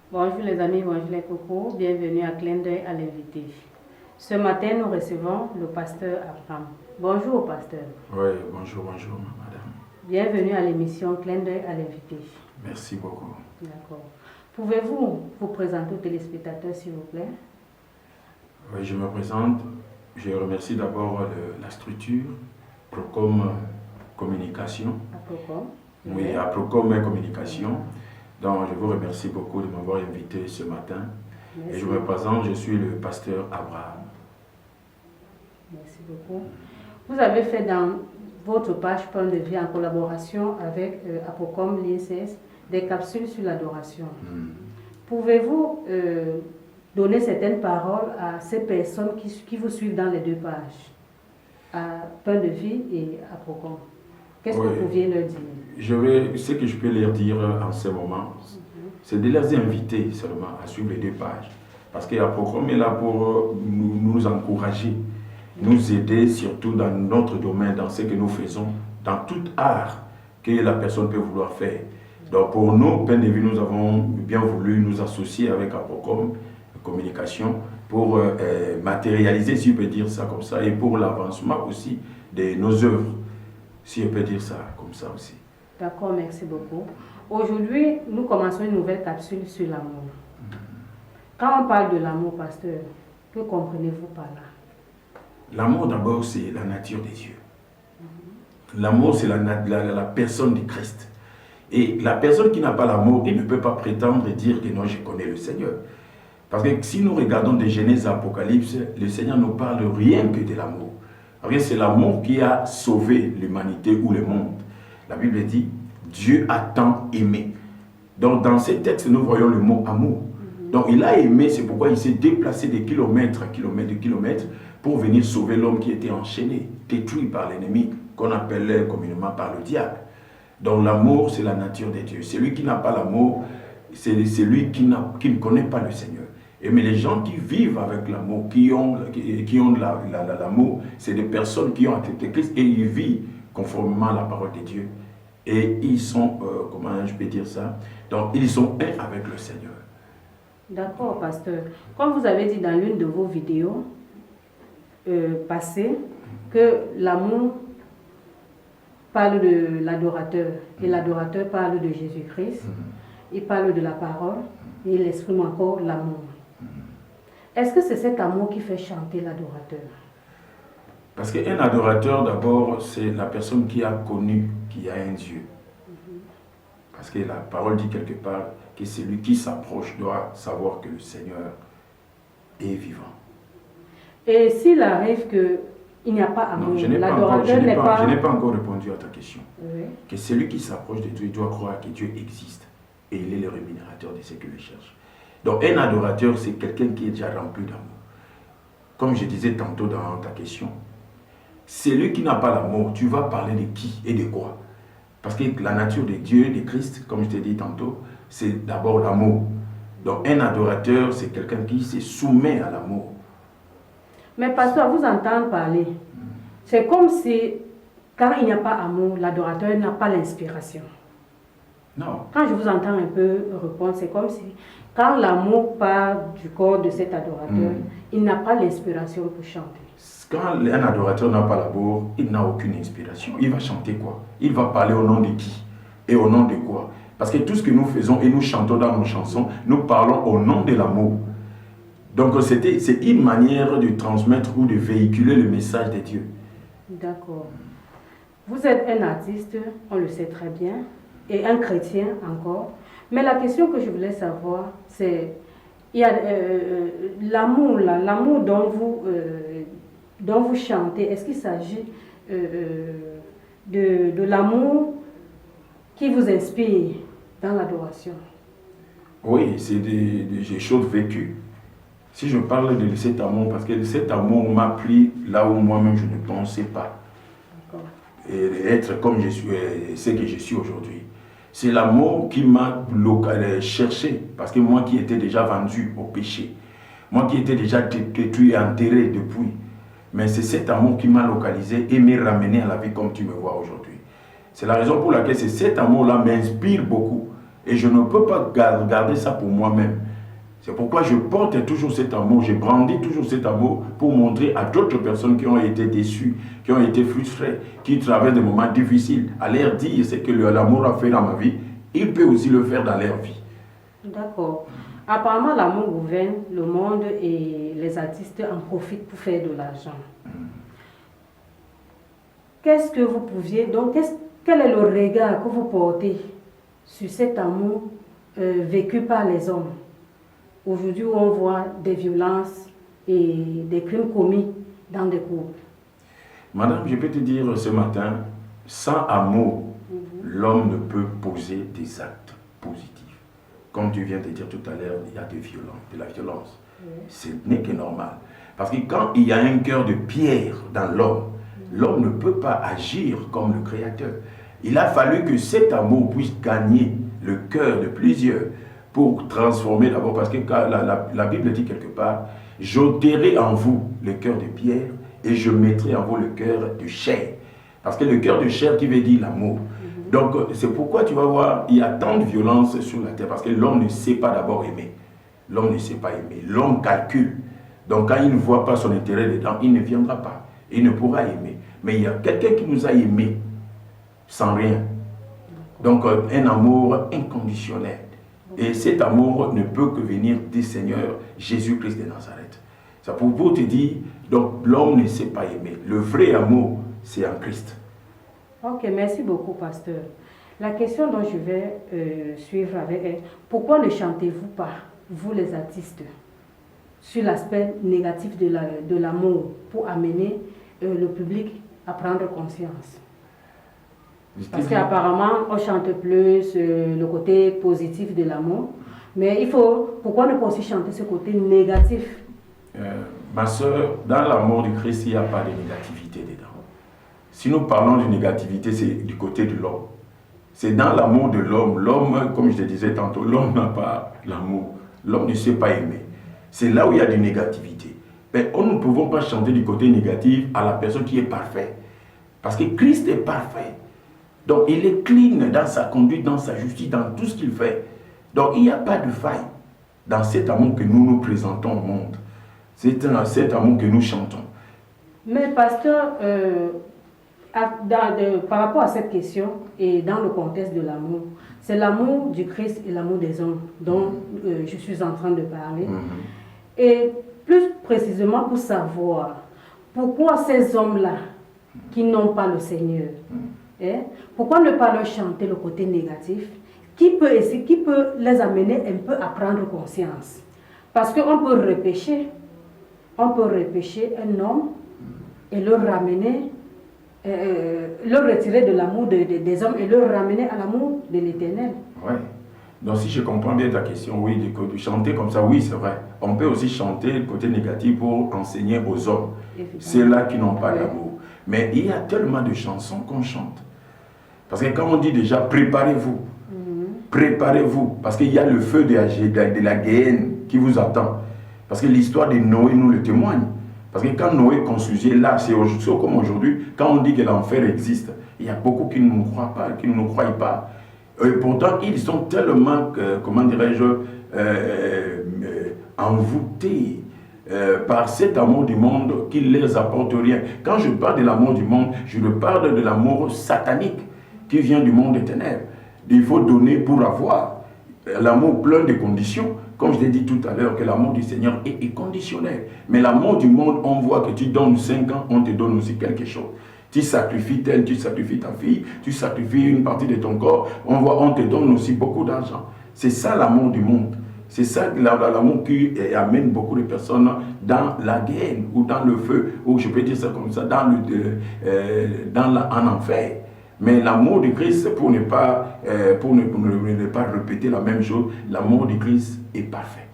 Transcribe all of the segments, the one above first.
Bonjour les amis, bonjour les cocos, bienvenue à Clin d'œil à l'invité. Ce matin, nous recevons le pasteur Abraham. Bonjour pasteur. Oui, bonjour madame. Bienvenue à l'émission Clin d'œil à l'invité. Merci beaucoup. D'accord. Pouvez-vous vous présenter aux téléspectateurs s'il vous plaît? Oui, je me présente. Je remercie d'abord la structure Procom Communication. Aprocom. Oui, à Procom Communication. Donc, je vous remercie beaucoup de m'avoir invité ce matin. Merci. Et je me présente, je suis le pasteur Abraham. Merci beaucoup. Vous avez fait dans votre page Point de vie en collaboration avec Aprocom, l'ISS, des capsules sur l'adoration. Pouvez-vous donner certaines paroles à ces personnes qui vous suivent dans les deux pages, à Point de vie et Aprocom? Qu'est-ce que vous pouviez leur dire? Ce que je peux leur dire en ce moment, c'est de les inviter seulement à suivre les deux pages. Parce qu'Aprocom est là pour nous encourager, nous aider surtout dans notre domaine, dans ce que nous faisons, dans tout art que la personne peut vouloir faire. Donc pour nous, Point de vie, nous avons bien voulu nous associer avec Aprocom Communication pour matérialiser, si je peux dire ça comme ça, et pour l'avancement aussi de nos œuvres, si je peux dire ça comme ça aussi. D'accord, merci beaucoup. Aujourd'hui, nous commençons une nouvelle capsule sur l'amour. Quand on parle de l'amour, pasteur, que comprenez-vous par là? L'amour d'abord, c'est la nature des dieux. L'amour, c'est la personne du Christ. Et la personne qui n'a pas l'amour, il ne peut pas prétendre et dire que non, je connais le Seigneur. Parce que si nous regardons de Genèse à Apocalypse, le Seigneur ne parle rien que de l'amour. C'est l'amour qui a sauvé l'humanité ou le monde. La Bible dit, Dieu a tant aimé. Donc dans ces textes, nous voyons le mot amour. Donc il a aimé, c'est pourquoi il s'est déplacé des kilomètres, de kilomètres, pour venir sauver l'homme qui était enchaîné, détruit par l'ennemi, qu'on appelait communément par le diable. Donc l'amour, c'est la nature de Dieu. Celui qui n'a pas l'amour, c'est celui qui ne connaît pas le Seigneur. Mais les gens qui vivent avec l'amour, qui ont l'amour, c'est des personnes qui ont accepté Christ et ils vivent conformément à la parole de Dieu. Et ils sont, comment je peux dire ça? Donc ils sont un avec le Seigneur. D'accord, pasteur. Comme vous avez dit dans l'une de vos vidéos passées, que l'amour parle de l'adorateur et l'adorateur parle de Jésus-Christ, il parle de la parole et il exprime encore l'amour. Est-ce que c'est cet amour qui fait chanter l'adorateur? Parce qu'un adorateur, d'abord, c'est la personne qui a connu qu'il y a un Dieu. Parce que la parole dit quelque part que celui qui s'approche doit savoir que le Seigneur est vivant. Et s'il arrive qu'il n'y a pas amour, l'adorateur n'est pas... Je n'ai pas encore répondu à ta question. Oui. Que celui qui s'approche de Dieu doit croire que Dieu existe et il est le rémunérateur de ce qu'il cherche. Donc un adorateur, c'est quelqu'un qui est déjà rempli d'amour. Comme je disais tantôt dans ta question, celui qui n'a pas l'amour, tu vas parler de qui et de quoi? Parce que la nature de Dieu, de Christ, comme je t'ai dit tantôt, c'est d'abord l'amour. Donc un adorateur, c'est quelqu'un qui se soumet à l'amour. Mais pasteur, vous entendre parler, c'est comme si, quand il n'y a pas amour, l'adorateur n'a pas l'inspiration. Non. Quand je vous entends un peu répondre, c'est comme si, quand l'amour part du corps de cet adorateur, il n'a pas l'inspiration pour chanter. Quand un adorateur n'a pas l'amour, il n'a aucune inspiration. Il va chanter quoi? Il va parler au nom de qui? Et au nom de quoi? Parce que tout ce que nous faisons et nous chantons dans nos chansons, nous parlons au nom de l'amour. Donc c'est une manière de transmettre ou de véhiculer le message de Dieu. D'accord. Vous êtes un artiste, on le sait très bien, et un chrétien encore. Mais la question que je voulais savoir, c'est, il y a l'amour dont vous chantez, est-ce qu'il s'agit de l'amour qui vous inspire dans l'adoration? Oui, c'est des choses vécues. Si je parle de cet amour, parce que cet amour m'a pris là où moi-même je ne pensais pas. Et être comme je suis, ce que je suis aujourd'hui. C'est l'amour qui m'a cherché, parce que moi qui étais déjà vendu au péché, moi qui étais déjà détruit et enterré depuis, mais c'est cet amour qui m'a localisé et m'a ramené à la vie comme tu me vois aujourd'hui. C'est la raison pour laquelle cet amour-là m'inspire beaucoup. Et je ne peux pas garder ça pour moi-même. C'est pourquoi je porte toujours cet amour, je brandis toujours cet amour pour montrer à d'autres personnes qui ont été déçues, qui ont été frustrées, qui traversent des moments difficiles, à leur dire ce que l'amour a fait dans ma vie, il peut aussi le faire dans leur vie. D'accord. Apparemment, l'amour gouverne le monde et les artistes en profitent pour faire de l'argent. Qu'est-ce que vous pouviez, donc, quel est le regard que vous portez sur cet amour vécu par les hommes? Aujourd'hui, on voit des violences et des crimes commis dans des couples. Madame, je peux te dire ce matin, sans amour, l'homme ne peut poser des actes positifs. Comme tu viens de dire tout à l'heure, il y a de la violence. Ce n'est que normal. Parce que quand il y a un cœur de pierre dans l'homme, l'homme ne peut pas agir comme le Créateur. Il a fallu que cet amour puisse gagner le cœur de plusieurs pour transformer d'abord, parce que la Bible dit quelque part, j'ôterai en vous le cœur de pierre et je mettrai en vous le cœur de chair. Parce que le cœur de chair qui veut dire l'amour. Donc c'est pourquoi tu vas voir, il y a tant de violence sur la terre, parce que l'homme ne sait pas d'abord aimer. L'homme ne sait pas aimer, l'homme calcule. Donc quand il ne voit pas son intérêt dedans, il ne viendra pas, il ne pourra aimer. Mais il y a quelqu'un qui nous a aimés sans rien. Donc un amour inconditionnel. Et cet amour ne peut que venir du Seigneur Jésus-Christ de Nazareth. C'est pour vous te dire, donc l'homme ne sait pas aimer. Le vrai amour, c'est en Christ. Ok, merci beaucoup, pasteur. La question dont je vais suivre avec est, pourquoi ne chantez-vous pas, vous les artistes, sur l'aspect négatif de l'amour pour amener le public à prendre conscience? Parce qu'apparemment, on chante plus le côté positif de l'amour, mais pourquoi ne pas aussi chanter ce côté négatif? Ma soeur, dans l'amour du Christ, il n'y a pas de négativité dedans. Si nous parlons de négativité, c'est du côté de l'homme. C'est dans l'amour de l'homme. L'homme, comme je te disais tantôt, l'homme n'a pas l'amour. L'homme ne sait pas aimer. C'est là où il y a de négativité. Mais nous ne pouvons pas chanter du côté négatif à la personne qui est parfaite. Parce que Christ est parfait. Donc il est clean dans sa conduite, dans sa justice, dans tout ce qu'il fait. Donc il n'y a pas de faille dans cet amour que nous nous présentons au monde. C'est cet amour que nous chantons. Mais pasteur, par rapport à cette question et dans le contexte de l'amour, c'est l'amour du Christ et l'amour des hommes dont je suis en train de parler. Et plus précisément pour savoir pourquoi ces hommes-là qui n'ont pas le Seigneur, pourquoi ne pas leur chanter le côté négatif qui peut les amener un peu à prendre conscience? Parce qu'on peut repêcher un homme et le ramener, le retirer de l'amour des hommes et le ramener à l'amour de l'Éternel. Oui. Donc si je comprends bien ta question, oui, de chanter comme ça, oui, c'est vrai. On peut aussi chanter le côté négatif pour enseigner aux hommes. Ceux-là qui n'ont pas l'amour. Mais il y a tellement de chansons qu'on chante. Parce que quand on dit déjà, préparez-vous. Préparez-vous. Parce qu'il y a le feu de la Géhenne qui vous attend. Parce que l'histoire de Noé nous le témoigne. Parce que quand Noé construisait là, c'est comme aujourd'hui, quand on dit que l'enfer existe, il y a beaucoup qui ne nous croient pas, qui ne nous croient pas. Et pourtant, ils sont tellement, comment dirais-je, envoûtés par cet amour du monde qui ne les apporte rien. Quand je parle de l'amour du monde, je parle de l'amour satanique qui vient du monde des ténèbres. Il faut donner pour avoir. L'amour plein de conditions. Comme je l'ai dit tout à l'heure, que l'amour du Seigneur est conditionnel. Mais l'amour du monde, on voit que tu donnes 5 ans, on te donne aussi quelque chose. Tu sacrifies tel, tu sacrifies ta fille, tu sacrifies une partie de ton corps, on te donne aussi beaucoup d'argent. C'est ça l'amour du monde. C'est ça l'amour qui amène beaucoup de personnes dans la guerre ou dans le feu, ou je peux dire ça comme ça, en enfer. Mais l'amour du Christ, pour ne pas répéter la même chose, l'amour du Christ est parfait.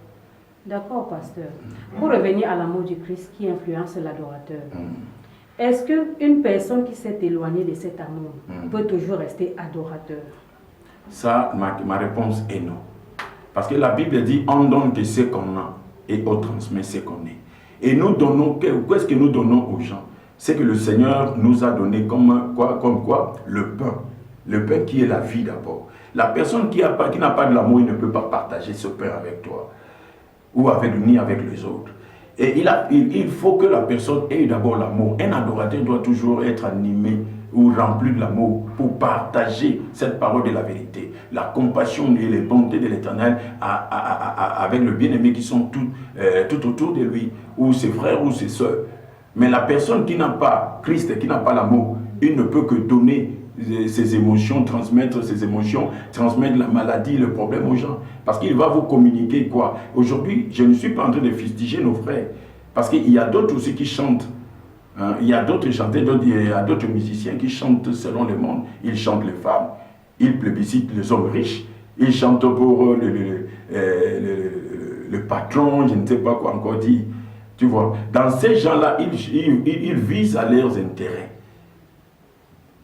D'accord, pasteur. Pour revenir à l'amour du Christ qui influence l'adorateur, est-ce qu'une personne qui s'est éloignée de cet amour peut toujours rester adorateur? Ça, ma réponse est non. Parce que la Bible dit, on donne que ce qu'on a et on transmet ce qu'on est. Et nous donnons, qu'est-ce que nous donnons aux gens? C'est que le Seigneur nous a donné comme quoi? Le pain. Le pain qui est la vie d'abord. La personne qui n'a pas de l'amour, il ne peut pas partager ce pain avec toi, ou ni avec les autres. Et il faut que la personne ait d'abord l'amour. Un adorateur doit toujours être animé ou rempli de l'amour pour partager cette parole de la vérité, la compassion et les bontés de l'Éternel avec le bien-aimé qui sont tout autour de lui, ou ses frères ou ses soeurs. Mais la personne qui n'a pas Christ, qui n'a pas l'amour, il ne peut que donner ses émotions, transmettre ses émotions, transmettre la maladie, le problème aux gens. Parce qu'il va vous communiquer quoi. Aujourd'hui, je ne suis pas en train de fustiger nos frères. Parce qu'il y a d'autres aussi qui chantent. Hein, il y a d'autres chanteurs, il y a d'autres musiciens qui chantent selon le monde. Ils chantent les femmes, ils plébiscitent les hommes riches, ils chantent pour le patron, je ne sais pas quoi encore dire. Tu vois, dans ces gens-là, ils visent à leurs intérêts.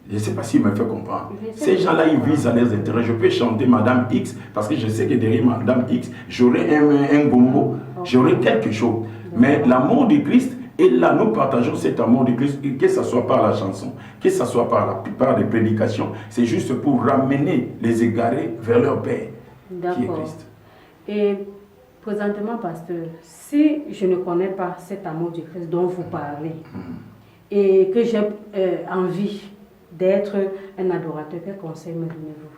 Je ne sais pas s'il me fait comprendre. Ces gens-là, ils visent à leurs intérêts. Je peux chanter Madame X, parce que je sais que derrière Madame X, j'aurai un gombo, j'aurai quelque chose. Mais l'amour de Christ, et là, nous partageons cet amour de Christ, que ce soit par la chanson, que ce soit par la plupart des prédications, c'est juste pour ramener les égarés vers leur Père, qui est Christ. Et présentement, pasteur, si je ne connais pas cet amour de Christ dont vous parlez, et que j'ai envie d'être un adorateur, quel conseil me donnez-vous?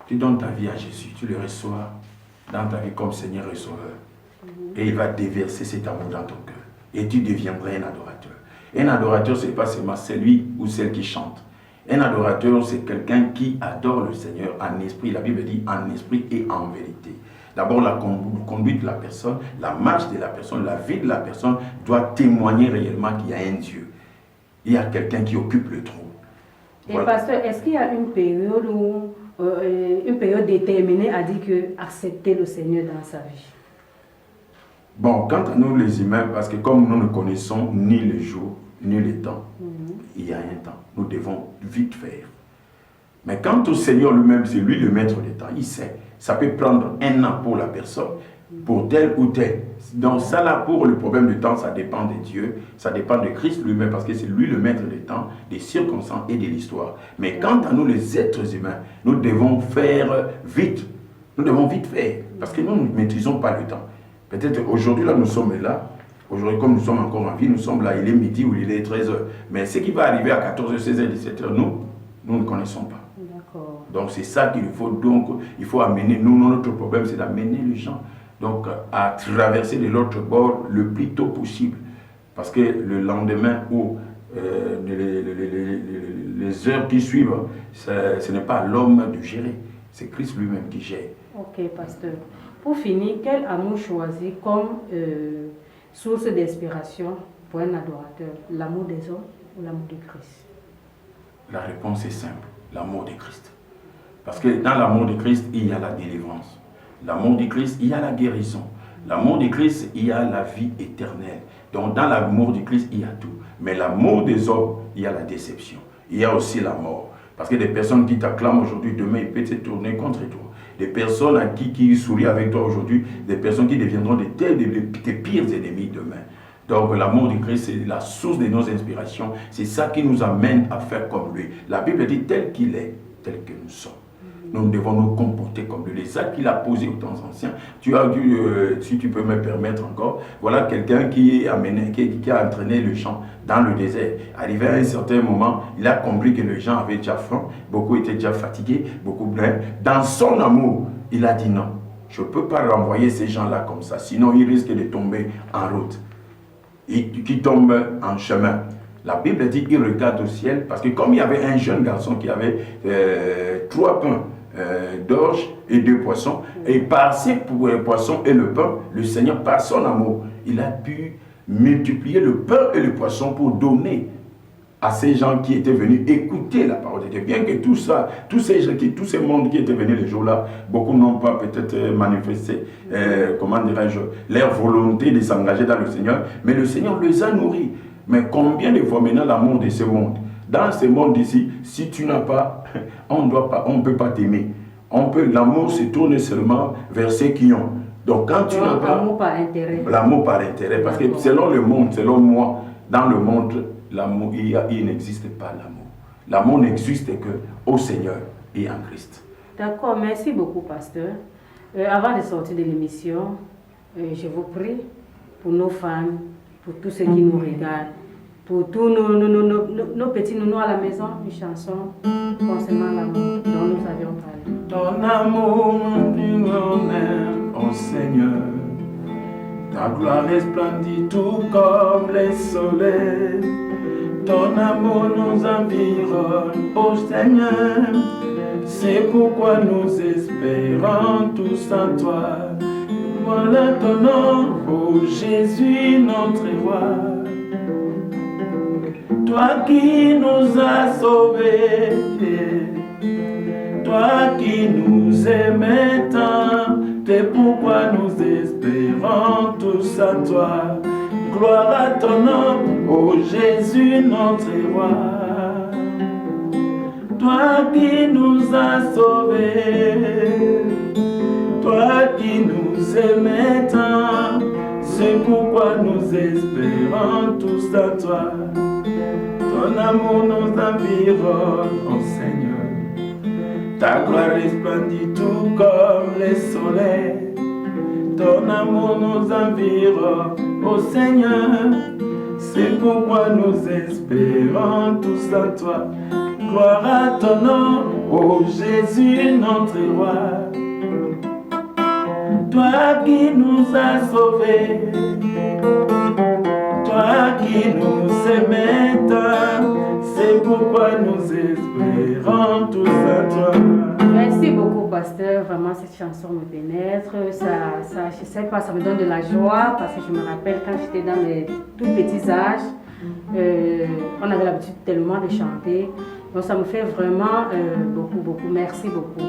Tu donnes ta vie à Jésus, tu le reçois dans ta vie comme Seigneur et Sauveur. Et il va déverser cet amour dans ton cœur. Et tu deviendras un adorateur. Un adorateur, ce n'est pas seulement celui ou celle qui chante. Un adorateur, c'est quelqu'un qui adore le Seigneur en esprit. La Bible dit en esprit et en vérité. D'abord, la conduite de la personne, la marche de la personne, la vie de la personne doit témoigner réellement qu'il y a un Dieu. Il y a quelqu'un qui occupe le trône. Et voilà. Pasteur, est-ce qu'il y a une période déterminée à dire que accepter le Seigneur dans sa vie? Bon, quant à nous les humains, parce que comme nous ne connaissons ni le jour, ni le temps, il y a un temps. Nous devons vite faire. Mais quant au Seigneur lui-même, c'est lui le maître des temps. Il sait. Ça peut prendre un an pour la personne, pour tel ou tel. Donc ça là, pour le problème du temps, ça dépend de Dieu, ça dépend de Christ lui-même, parce que c'est lui le maître des temps, des circonstances et de l'histoire. Mais quant à nous les êtres humains, nous devons faire vite. Nous devons vite faire, parce que nous ne maîtrisons pas le temps. Peut-être aujourd'hui, là, nous sommes là. Aujourd'hui, comme nous sommes encore en vie, nous sommes là. Il est midi ou il est 13h. Mais ce qui va arriver à 14h, 16h, 17h, nous ne connaissons pas. Donc, c'est ça qu'il faut. Donc, il faut amener. Nous, notre problème, c'est d'amener les gens donc, à traverser de l'autre bord le plus tôt possible. Parce que le lendemain ou les heures qui suivent, ce n'est pas l'homme de gérer. C'est Christ lui-même qui gère. Ok, pasteur. Pour finir, quel amour choisir comme source d'inspiration pour un adorateur? L'amour des hommes ou l'amour de Christ? La réponse est simple, l'amour de Christ. Parce que dans l'amour de Christ, il y a la délivrance. L'amour de Christ, il y a la guérison. L'amour de Christ, il y a la vie éternelle. Donc dans l'amour de Christ, il y a tout. Mais l'amour des hommes, il y a la déception. Il y a aussi la mort. Parce que des personnes qui t'acclament aujourd'hui, demain, ils peuvent se tourner contre toi. Des personnes à qui sourient avec toi aujourd'hui, des personnes qui deviendront tes pires ennemis demain. Donc l'amour de Christ, c'est la source de nos inspirations. C'est ça qui nous amène à faire comme lui. La Bible dit tel qu'il est, tel que nous sommes. Nous devons nous comporter comme lui. Les actes qu'il a posés aux temps anciens. Tu as dû, si tu peux me permettre encore, voilà quelqu'un qui a entraîné le chant dans le désert. Arrivé à un certain moment, il a compris que les gens avaient déjà faim, beaucoup étaient déjà fatigués, beaucoup blêmes. Dans son amour, il a dit non, je ne peux pas renvoyer ces gens-là comme ça, sinon ils risquent de tomber en route. Qui tombent en chemin. La Bible dit qu'il regarde au ciel, parce que comme il y avait un jeune garçon qui avait 3 pains d'orge et 2 poissons, et par ces poissons et le pain, le Seigneur, par son amour, il a pu multiplier le pain et le poisson pour donner à ces gens qui étaient venus écouter la parole de Dieu. Bien que tout ça, tous ces mondes qui étaient venus les jours-là, beaucoup n'ont pas peut-être manifesté, comment dirais-je, leur volonté de s'engager dans le Seigneur, mais le Seigneur les a nourris. Mais combien de fois maintenant l'amour de ce monde? Dans ce monde ici, si tu n'as pas, on ne peut pas t'aimer. L'amour se tourne seulement vers ceux qui ont. Donc quand tu n'as pas... L'amour par intérêt. L'amour par intérêt. Parce que selon le monde, selon moi, dans le monde, l'amour, il n'existe pas l'amour. L'amour n'existe qu'au Seigneur et en Christ. D'accord, merci beaucoup, pasteur. Avant de sortir de l'émission, je vous prie pour nos fans, pour tous ceux qui nous regardent, pour tous nos petits nounous à la maison, une chanson concernant l'amour dont nous avions parlé. Ton amour nous plus grand aime, ô Seigneur. Ta gloire resplendit tout comme les soleils. Ton amour nous environne, ô Seigneur. C'est pourquoi nous espérons tous en toi. Voilà ton nom, ô Jésus, notre roi. Toi qui nous as sauvés, toi qui nous aimais tant, c'est pourquoi nous espérons tous en toi. Gloire à ton nom, ô Jésus, notre roi. Toi qui nous as sauvés, toi qui nous aimais tant, c'est pourquoi nous espérons tous en toi. Ton amour nous environne, ô Seigneur. Ta gloire resplendit tout comme les soleils. Ton amour nous environne, ô Seigneur. C'est pourquoi nous espérons tous en toi. Gloire à ton nom, ô Jésus, notre roi. Toi qui nous as sauvés, toi qui nous aimais tant, c'est pourquoi nous espérons tous en toi. Merci beaucoup, pasteur. Vraiment, cette chanson me pénètre. Je sais pas, ça me donne de la joie parce que je me rappelle quand j'étais dans mes tout petits âges, on avait l'habitude tellement de chanter. Donc, ça me fait vraiment beaucoup. Merci beaucoup.